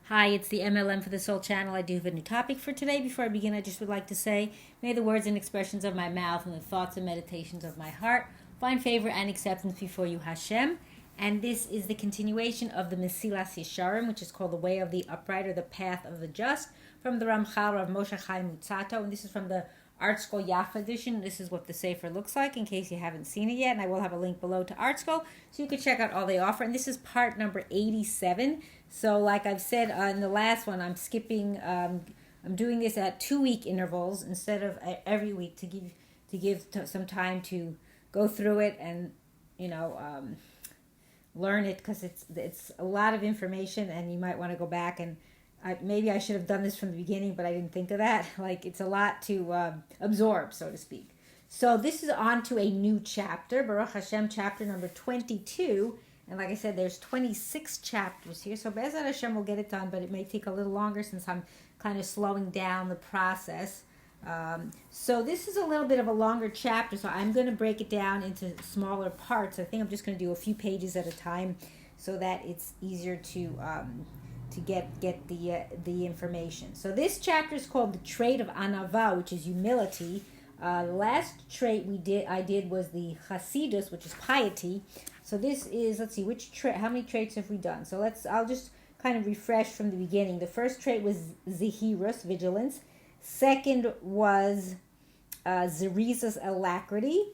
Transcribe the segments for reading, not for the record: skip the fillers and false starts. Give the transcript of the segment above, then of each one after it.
Hi, it's the M.L.M for the Soul Channel. I do have a new topic for today. Before I begin, I just would like to say, may the words and expressions of my mouth and the thoughts and meditations of my heart find favor and acceptance before you, Hashem. And this is the continuation of the Mesillas Yesharim, which is called the Way of the Upright or the Path of the Just, from the Ramchal of Moshe Chaim Mutzato. And this is from the Art School Yafa edition. This is what the Sefer looks like in case you haven't seen it yet. And I will have a link below to Art School so you can check out all they offer. And this is part number 87. So like I've said in the last one, I'm skipping, I'm doing this at 2-week intervals instead of every week to give some time to go through it and, learn it, because it's a lot of information and you might want to go back and maybe I should have done this from the beginning, but I didn't think of that. Like, it's a lot to absorb, so to speak. So this is on to a new chapter, Baruch Hashem, chapter number 22. And like I said, there's 26 chapters here. So BeEzrat Hashem will get it done, but it may take a little longer since I'm kind of slowing down the process. So this is a little bit of a longer chapter, so I'm going to break it down into smaller parts. I think I'm just going to do a few pages at a time so that it's easier to get the information. So this chapter is called the trait of Anavah, which is humility. The last trait I did was the Chasidus, which is piety. So this is, let's see, how many traits have we done? So I'll just kind of refresh from the beginning. The first trait was Zehirus, vigilance. Second was Zerizas, alacrity.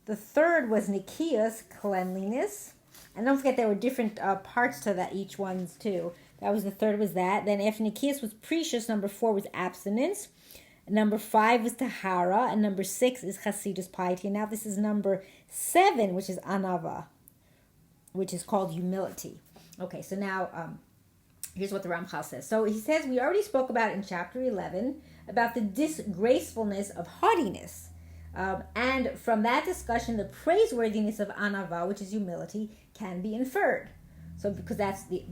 The third was Nikias, cleanliness. And don't forget there were different parts to that, each one's too. The third was that. Then after Nikias was precious, number 4 was abstinence. Number 5 was Tahara. And number 6 is Chasidus, piety. And now this is number 7, which is Anavah, which is called humility. Okay, so now here's what the Ramchal says. So he says, we already spoke about it in chapter 11, about the disgracefulness of haughtiness. And from that discussion, the praiseworthiness of Anavah, which is humility, can be inferred. So because that's the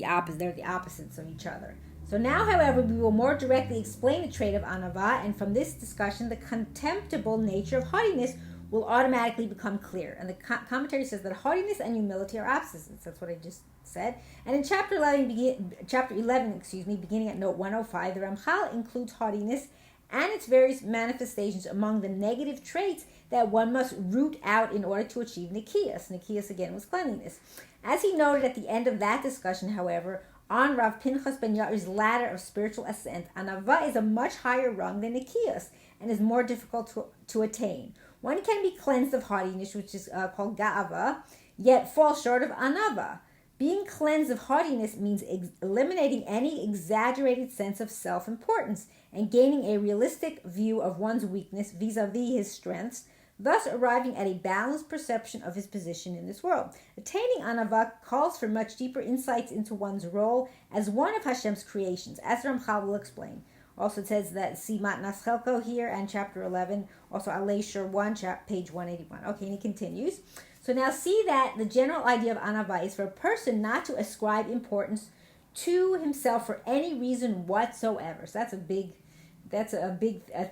opposite. They're the opposites of each other. So now, however, we will more directly explain the trait of Anavah, and from this discussion, the contemptible nature of haughtiness will automatically become clear. And the commentary says that haughtiness and humility are opposites. That's what I just said. And in chapter 11, beginning at note 105, the Ramchal includes haughtiness and its various manifestations among the negative traits that one must root out in order to achieve Nikias. Nikias, again, was cleanliness. As he noted at the end of that discussion, however, on Rav Pinchas ben Yair's ladder of spiritual ascent, Anavah is a much higher rung than Nikias and is more difficult to attain. One can be cleansed of haughtiness, which is called Ga'ava, yet fall short of Anavah. Being cleansed of haughtiness means eliminating any exaggerated sense of self-importance and gaining a realistic view of one's weakness vis-a-vis his strengths, thus arriving at a balanced perception of his position in this world. Attaining Anavah calls for much deeper insights into one's role as one of Hashem's creations, as Ramchal will explain. Also, it says that see Matnas Chelko here and chapter 11, also Alei Shur 1, page 181. Okay, and he continues. So now see that the general idea of Anavah is for a person not to ascribe importance to himself for any reason whatsoever. So that's a big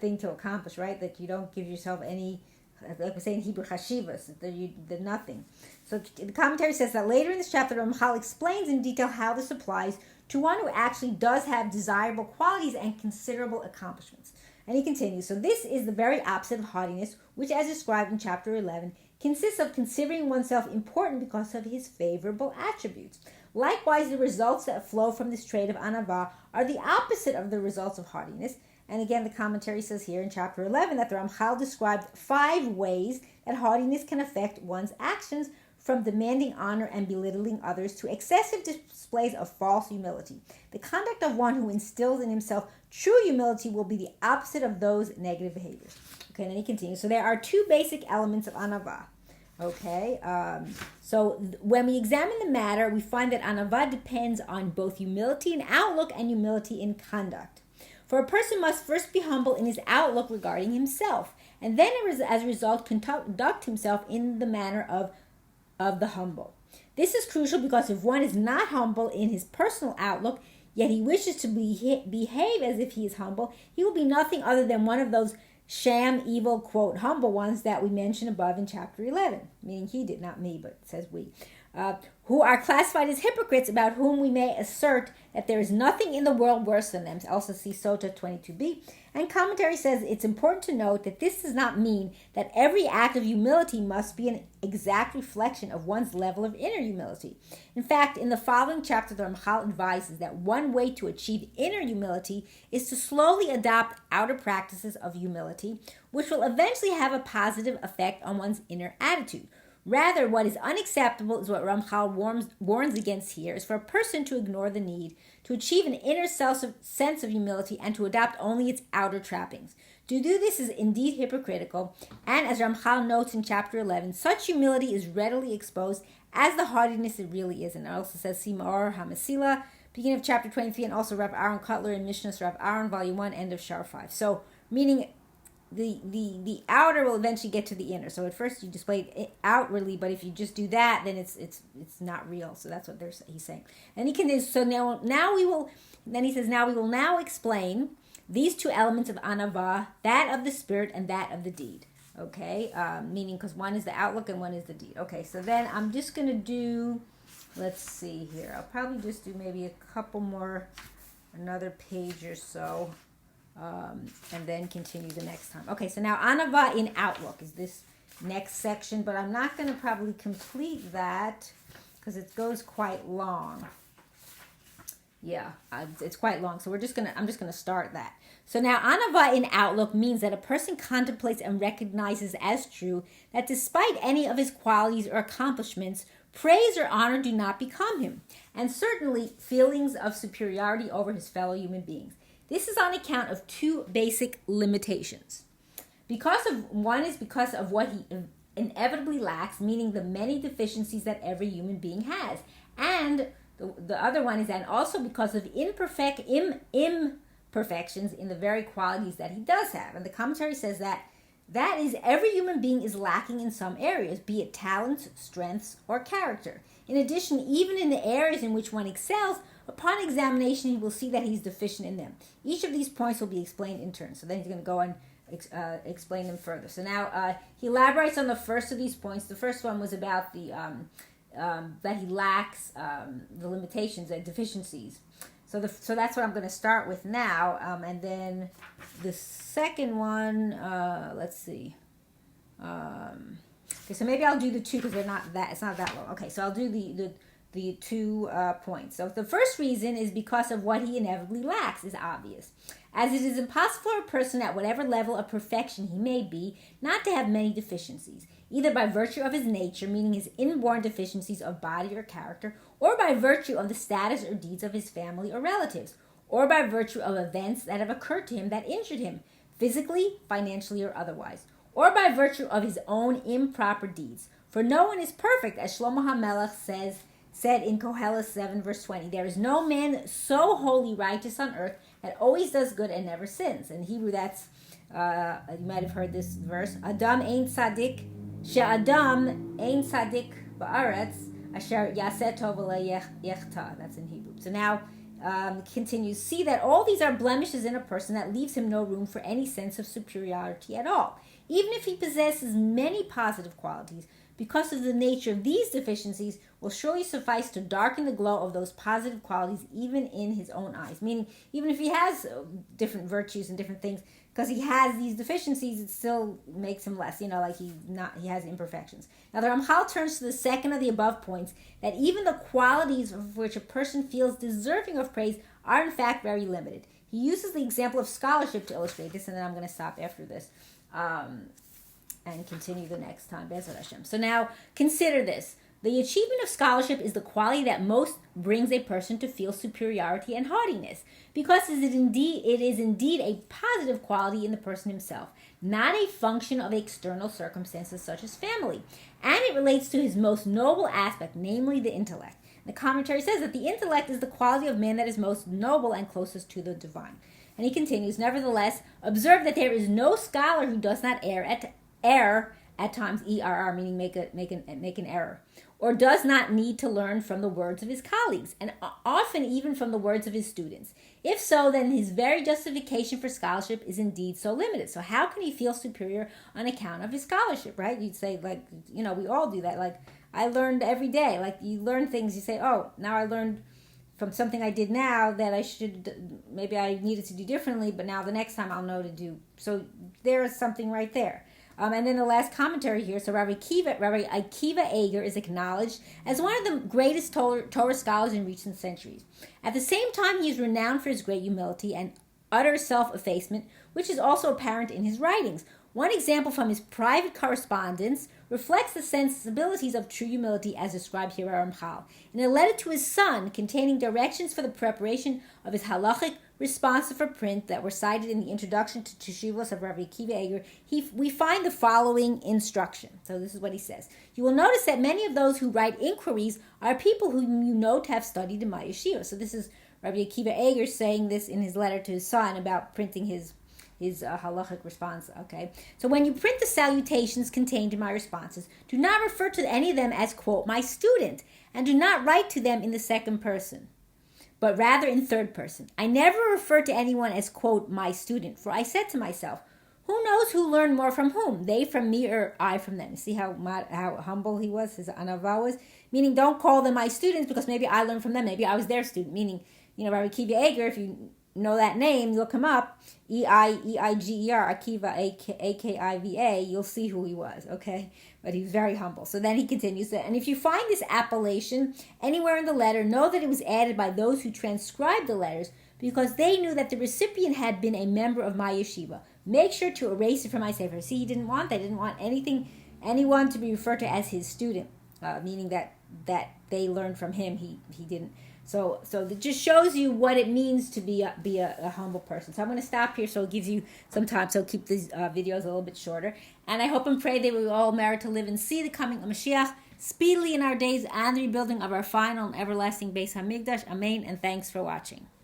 thing to accomplish, right? That you don't give yourself any, like we say in Hebrew, chashivas, that nothing. So the commentary says that later in this chapter, Ramchal explains in detail how this applies to one who actually does have desirable qualities and considerable accomplishments. And he continues, so this is the very opposite of haughtiness, which as described in chapter 11, consists of considering oneself important because of his favorable attributes. Likewise, the results that flow from this trait of Anavah are the opposite of the results of haughtiness. And again, the commentary says here in chapter 11 that the Ramchal described 5 ways that haughtiness can affect one's actions, from demanding honor and belittling others to excessive displays of false humility. The conduct of one who instills in himself true humility will be the opposite of those negative behaviors. Okay, and then he continues. So there are 2 basic elements of Anavah. Okay, so when we examine the matter, we find that Anavah depends on both humility in outlook and humility in conduct. For a person must first be humble in his outlook regarding himself, and then as a result conduct himself in the manner of the humble. This is crucial because if one is not humble in his personal outlook, yet he wishes to behave as if he is humble, he will be nothing other than one of those sham, evil, quote, humble ones that we mentioned above in chapter 11. Meaning he did, not me, but it says we. who are classified as hypocrites, about whom we may assert that there is nothing in the world worse than them. Also see Sota 22b. And commentary says it's important to note that this does not mean that every act of humility must be an exact reflection of one's level of inner humility. In fact, in the following chapter, the Ramchal advises that one way to achieve inner humility is to slowly adopt outer practices of humility, which will eventually have a positive effect on one's inner attitude. Rather, what is unacceptable is what Ramchal warns against here, is for a person to ignore the need to achieve an inner sense of humility and to adopt only its outer trappings. To do this is indeed hypocritical, and as Ramchal notes in chapter 11, such humility is readily exposed as the haughtiness it really is. And it also says, Simar HaMesila, beginning of chapter 23, and also Rav Aaron Kotler in Mishnah's Rav Aaron, volume 1, end of Shar 5. So, meaning the outer will eventually get to the inner. So at first you display it outwardly, but if you just do that, then it's not real. So that's what he's saying. And he can so now we will. Then he says, now we will now explain these two elements of Anavah, that of the spirit and that of the deed. Okay, meaning because one is the outlook and one is the deed. Okay, so then I'm just gonna do. Let's see here. I'll probably just do maybe a couple more, another page or so. And then continue the next time. Okay, so now Anavah in Outlook is this next section, but I'm not going to probably complete that because it goes quite long. Yeah, it's quite long, so I'm just gonna start that. So now Anavah in Outlook means that a person contemplates and recognizes as true that despite any of his qualities or accomplishments, praise or honor do not become him, and certainly feelings of superiority over his fellow human beings. This is on account of two basic limitations. Because of what he inevitably lacks, meaning the many deficiencies that every human being has. And the other one is, and also because of imperfections in the very qualities that he does have. And the commentary says that is, every human being is lacking in some areas, be it talents, strengths, or character. In addition, even in the areas in which one excels, upon examination, he will see that he's deficient in them. Each of these points will be explained in turn. So then he's going to go and explain them further. So now he elaborates on the first of these points. The first one was about the that he lacks the limitations and deficiencies. So that's what I'm going to start with now. And then the second one, let's see. Okay, so maybe I'll do the two because it's not that long. Okay, so I'll do the 2 points. So the first reason is because of what he inevitably lacks is obvious. As it is impossible for a person at whatever level of perfection he may be not to have many deficiencies, either by virtue of his nature, meaning his inborn deficiencies of body or character, or by virtue of the status or deeds of his family or relatives, or by virtue of events that have occurred to him that injured him, physically, financially, or otherwise, or by virtue of his own improper deeds. For no one is perfect, as Shlomo HaMelech said in Koheles 7 verse 20, there is no man so wholly righteous on earth that always does good and never sins. In Hebrew, that's, you might have heard this verse, Adam ein tzaddik, she'adam ein tzaddik ba'aretz, asher yaseh tov v'lo yechta. That's in Hebrew. So now, continues, see that all these are blemishes in a person that leaves him no room for any sense of superiority at all. Even if he possesses many positive qualities, because of the nature of these deficiencies, will surely suffice to darken the glow of those positive qualities even in his own eyes. Meaning, even if he has different virtues and different things, because he has these deficiencies, it still makes him less, like he has imperfections. Now the Ramchal turns to the second of the above points, that even the qualities of which a person feels deserving of praise are in fact very limited. He uses the example of scholarship to illustrate this, and then I'm going to stop after this. And continue the next time. BeEzrat Hashem. So now, consider this. The achievement of scholarship is the quality that most brings a person to feel superiority and haughtiness, because it is indeed a positive quality in the person himself, not a function of external circumstances such as family. And it relates to his most noble aspect, namely the intellect. The commentary says that the intellect is the quality of man that is most noble and closest to the divine. And he continues, nevertheless, observe that there is no scholar who does not err at times, ERR, meaning make an error, or does not need to learn from the words of his colleagues, and often even from the words of his students. If so, then his very justification for scholarship is indeed so limited. So how can he feel superior on account of his scholarship, right? You'd say, we all do that. I learned every day. Like you learn things, you say, oh, now I learned from something I did now that maybe I needed to do differently, but now the next time I'll know to do. So there is something right there. And then the last commentary here, so Rabbi Akiva Eger is acknowledged as one of the greatest Torah scholars in recent centuries. At the same time, he is renowned for his great humility and utter self-effacement, which is also apparent in his writings. One example from his private correspondence reflects the sensibilities of true humility as described here by Ramchal. In a letter to his son containing directions for the preparation of his halachic responses for print that were cited in the introduction to Teshuvos of Rabbi Akiva Eger, we find the following instruction. So this is what he says. You will notice that many of those who write inquiries are people whom you know to have studied in my yeshiva. So this is Rabbi Akiva Eger saying this in his letter to his son about printing his halachic response, okay? So when you print the salutations contained in my responses, do not refer to any of them as, quote, my student, and do not write to them in the second person, but rather in third person. I never refer to anyone as, quote, my student, for I said to myself, who knows who learned more from whom, they from me or I from them. See how humble he was, his Anavah was? Meaning don't call them my students because maybe I learned from them, maybe I was their student. Meaning, Rabbi Akiva Eger, if you know that name, look him up, E-I-E-I-G-E-R, Akiva, A-K-I-V-A, you'll see who he was, okay? But he was very humble. So then he continues, and if you find this appellation anywhere in the letter, know that it was added by those who transcribed the letters because they knew that the recipient had been a member of my yeshiva. Make sure to erase it from my sefer. See, they didn't want anyone to be referred to as his student, meaning that they learned from him, he didn't. So it just shows you what it means to be a humble person. So I'm going to stop here so it gives you some time. So keep these videos a little bit shorter. And I hope and pray that we all merit to live and see the coming of Mashiach speedily in our days and the rebuilding of our final and everlasting Beis Hamikdash. Amen. And thanks for watching.